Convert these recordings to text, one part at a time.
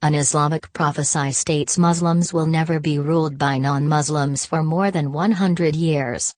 An Islamic prophecy states Muslims will never be ruled by non-Muslims for more than 100 years.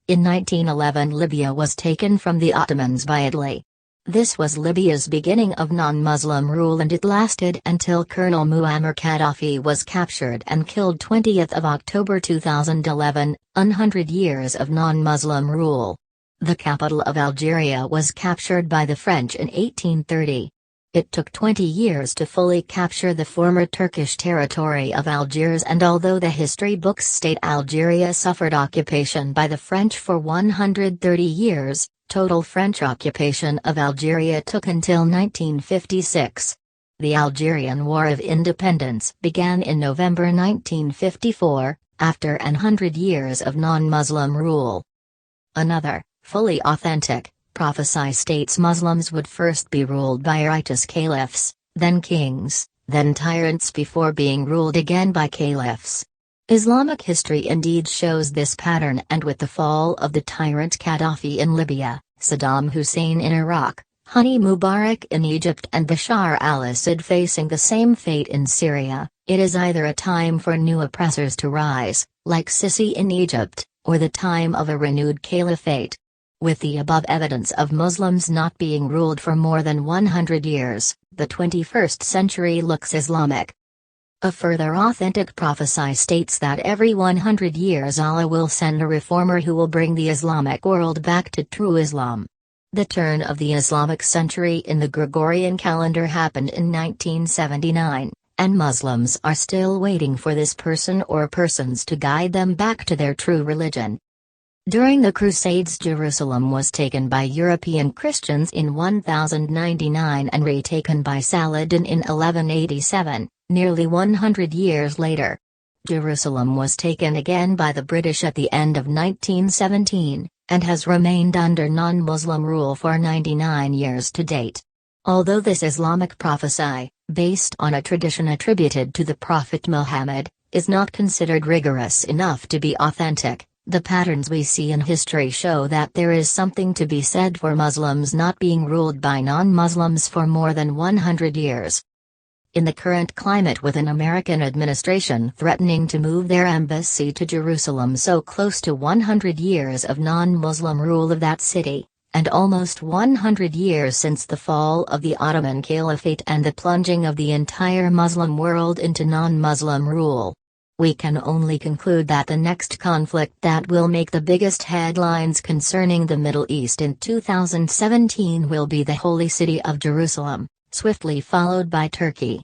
In 1911 Libya was taken from the Ottomans by Italy. This was Libya's beginning of non-Muslim rule, and it lasted until Colonel Muammar Gaddafi was captured and killed 20th of October 2011, 100 years of non-Muslim rule. The capital of Algeria was captured by the French in 1830. It took 20 years to fully capture the former Turkish territory of Algiers, and although the history books state Algeria suffered occupation by the French for 130 years, total French occupation of Algeria took until 1956. The Algerian War of Independence began in November 1954, after 100 years of non-Muslim rule. Another, fully authentic, prophecy states Muslims would first be ruled by righteous caliphs, then kings, then tyrants before being ruled again by caliphs. Islamic history indeed shows this pattern, and with the fall of the tyrant Gaddafi in Libya, Saddam Hussein in Iraq, Hosni Mubarak in Egypt, and Bashar al-Assad facing the same fate in Syria, it is either a time for new oppressors to rise, like Sisi in Egypt, or the time of a renewed caliphate. With the above evidence of Muslims not being ruled for more than 100 years, the 21st century looks Islamic. A further authentic prophecy states that every 100 years Allah will send a reformer who will bring the Islamic world back to true Islam. The turn of the Islamic century in the Gregorian calendar happened in 1979, and Muslims are still waiting for this person or persons to guide them back to their true religion. During the Crusades, Jerusalem was taken by European Christians in 1099 and retaken by Saladin in 1187, nearly 100 years later. Jerusalem was taken again by the British at the end of 1917, and has remained under non-Muslim rule for 99 years to date. Although this Islamic prophecy, based on a tradition attributed to the Prophet Muhammad, is not considered rigorous enough to be authentic, the patterns we see in history show that there is something to be said for Muslims not being ruled by non-Muslims for more than 100 years. In the current climate, with an American administration threatening to move their embassy to Jerusalem so close to 100 years of non-Muslim rule of that city, and almost 100 years since the fall of the Ottoman Caliphate and the plunging of the entire Muslim world into non-Muslim rule, we can only conclude that the next conflict that will make the biggest headlines concerning the Middle East in 2017 will be the holy city of Jerusalem, swiftly followed by Turkey.